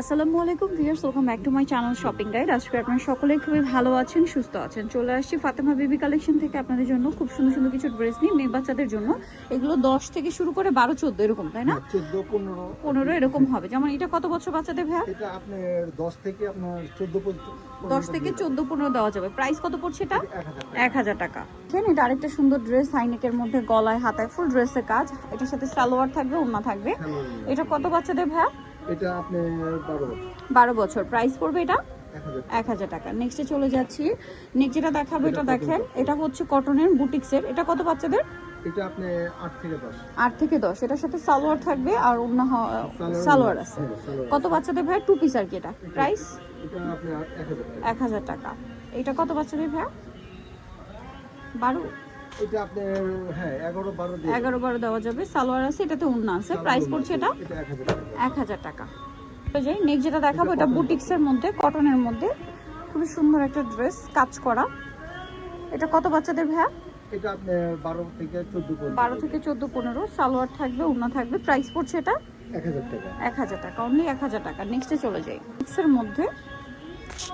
আসসালামু আলাইকুম viewers, welcome back to my channel shopping guide. আজকে আপনারা সকলেই খুবই ভালো আছেন, সুস্থ আছেন। চলে আসছি ফাতেমা বেবি কালেকশন থেকে আপনাদের জন্য খুব সুন্দর সুন্দর কিছু ড্রেস নিয়ে, মেয়ে বাচ্চাদের জন্য। এগুলো 10 থেকে শুরু করে 12, 14 এরকম, তাই না? 14, 15 এরকম হবে। যেমন এটা কত বছর বাচ্চাদের ভাইয়া? এটা আপনার 10 থেকে আপনার 14 পর্যন্ত 10 থেকে 14, 15 দেওয়া যাবে। প্রাইস কত পড়ছে এটা? 1000 1000 টাকা। দেখেন, এটা আরেকটা সুন্দর ড্রেস, হাইনেকের মধ্যে গলায় হাতায় ফুল ড্রেসের কাজ। এটার সাথে সালোয়ার থাকবে, ওড়না থাকবে। এটা কত বাচ্চাদের ভাইয়া? এটা আপনার 12 বছর। প্রাইস পড়বে এটা 1000 1000 টাকা। নেক্সটে চলে যাচ্ছি। নেক্সট যেটা দেখাবো এটা দেখেন, এটা হচ্ছে কটনের বুটিক্সের। এটা কত বাচ্চাদের? এটা আপনি 8 থেকে 10 8 থেকে 10। এটার সাথে সালোয়ার থাকবে আর অন্য সালোয়ার আছে। কত বাচ্চাদের ভাই? 2 পিস আর কি। এটা প্রাইস এটা আপনি 1000 টাকা। এটা কত বাচ্চাদের ভাই? 12। এটা আপনার 11, 12 দিয়ে 11, 12 দেওয়া যাবে। সালোয়ার আছে, এটাতে ওড়না আছে। প্রাইস পড়ছে এটা এটা 1000 টাকা। 1000 টাকা। নেক্সট যেটা দেখাবো এটা বুটিক্সের মধ্যে, কটনের মধ্যে খুবই সুন্দর একটা ড্রেস, কাজ করা। এটা কত বাচ্চাদের ভাইয়া? এটা আপনার 12 থেকে 14 পর্যন্ত 12 থেকে 14, 15। সালোয়ার থাকবে, ওড়না থাকবে। প্রাইস পড়ছে এটা 1000 টাকা। 1000 টাকা, অনলি 1000 টাকা। নেক্সটে চলে যাই। মিক্সের মধ্যে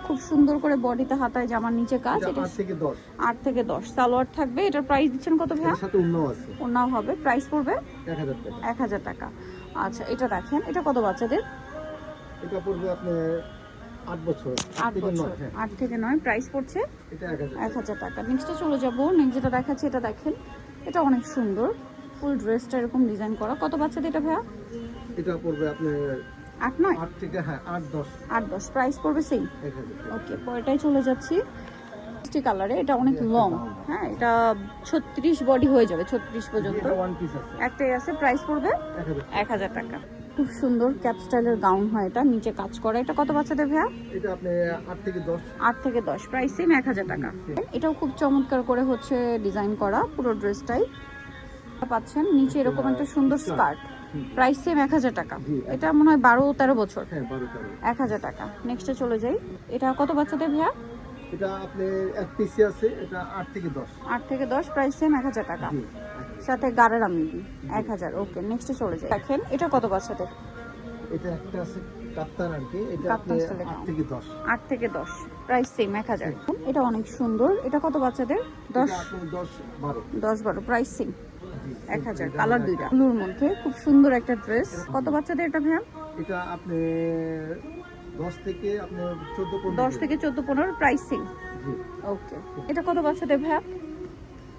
খুব সুন্দর করে বডিতে হাতায় জামার নিচে কাজ। এটা এটা 8 থেকে 10 8 থেকে 10 সালোয়ার থাকবে। এটার প্রাইস দিচ্ছেন কত ভাইয়া? এর সাথে অন্যও আছে ওড়নাও হবে। প্রাইস পড়বে 1000 টাকা। 1000 টাকা। আচ্ছা, এটা দেখেন, এটা কত বাচ্চাদের? এটা পড়বে আপনার 8 বছর 8 থেকে বছর। 9 8 থেকে 9। প্রাইস পড়ছে এটা 1000 1000 টাকা। নেক্সটে চলে যাবো। নেক্সট যেটা দেখাচ্ছি এটা দেখেন, এটা অনেক সুন্দর, ফুল ড্রেসটা এরকম ডিজাইন করা। কত বাচ্চাদের এটা ভাইয়া? এটা পড়বে আপনার 8, 9? 8 থেকে 8, 10 8, 10। প্রাইস পড়বে সেম। 1000 টাকা। ওকে, পরেরটাই চলে যাচ্ছি। মিষ্টি কালারে, এটা অনেক লং। হ্যাঁ, এটা 36 বডি হয়ে যাবে, 36 পর্যন্ত। এটা ওয়ান পিস আছে একটাই আছে। প্রাইস পড়বে 1000 টাকা। খুব সুন্দর ক্যাপ স্টাইলের গাউন হয় এটা, নিচে কাজ করা। এটা কত বাচ্চাদের ভাইয়া? এটা আপনি 8 থেকে 10 8 থেকে 10। প্রাইস সেম 1000 টাকা। এটাও খুব চমৎকার করে হচ্ছে ডিজাইন করা, পুরো ড্রেসটাই পাচ্ছেন। নিচে এরকম একটা সুন্দর স্কার্ট। প্রাইস সেম 1000 টাকা। এটা মনে হয় 12, 13 বছর। হ্যাঁ 12 টাকা। 1000 টাকা। নেক্সটে চলে যাই। এটা কত বাচ্চাদের ভাইয়া? এটা আপনি এক পিসি আছে, এটা 8 থেকে 10 8 থেকে 10। প্রাইস সেম 1000 টাকা। জি। সাথে গাড়ের আমি দিই 1000। ওকে, নেক্সটে চলে যাই। দেখেন, এটা কত বাচ্চাদের? এটা একটা আছে কাপ্তান আর কি, এটা আপনি কাপ্তান স্টাইলে 8 থেকে 10 8 থেকে 10। Price same 1000। এটা অনেক সুন্দর। এটা কত বাচ্চাদের? 10, এটা আপনি 10, 12 10, 12। প্রাইস সেম জি। 1000। কালার দুইটা, ব্লুর মধ্যে খুব সুন্দর একটা ড্রেস। কত বাচ্চাদের এটা ভাইয়া? এটা আপনি 10 থেকে আপনি 14 পর্যন্ত 10 থেকে 14, 15। Price same. জি। ওকে, এটা কত বাচ্চাদের ভাইয়া?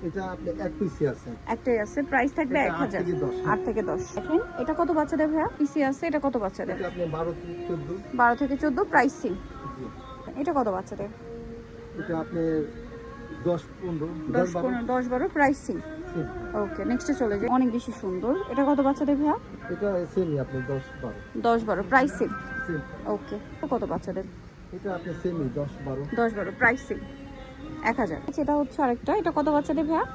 এটা আপনি এক পিসি আছে, একটাই আছে। প্রাইস থাকবে এটা 8 1000। থেকে 10 8 থেকে 10। দেখেন, এটা কত বাচ্চাদের ভাইয়া? পিসি আছে। এটা কত বাচ্চাদের? এটা আপনি 12 থেকে 14 12 থেকে 14। Price same. জি। এটা কত বাচ্চাদের? এটা আপনি 10, 15 10, 10, 12 15, 10, 12। Price same. সেম। ওকে, নেক্সটে চলে যাই। অনেক বেশি সুন্দর। এটা কত বাচ্চাদের ভাইয়া? এটা সেমই আপনি 10, 12 10, 12। Price same. সেম। ওকে, কত বাচ্চাদের? এটা আপনি সেমই 10, 12 10, 12। Price same 1000। এটা হচ্ছে আরেকটা। এটা কত বাচ্চাদের ভাইয়া?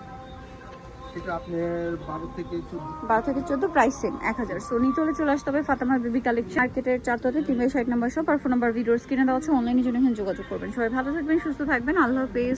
এটা আপনি 12 থেকে 14 12 থেকে 14। Price same 1000। সো নিচে চলে আসতে হবে ফাতেমা বেবি কালেকশন মার্কেটের 4 360 নম্বর শপ আর ফোন নাম্বার ভিডিওর স্ক্রিনে দেওয়া আছে। অনলাইনে জন্য এখানে যোগাযোগ করবেন। সবাই ভালো থাকবেন, সুস্থ থাকবেন। আল্লাহ হাফেজ।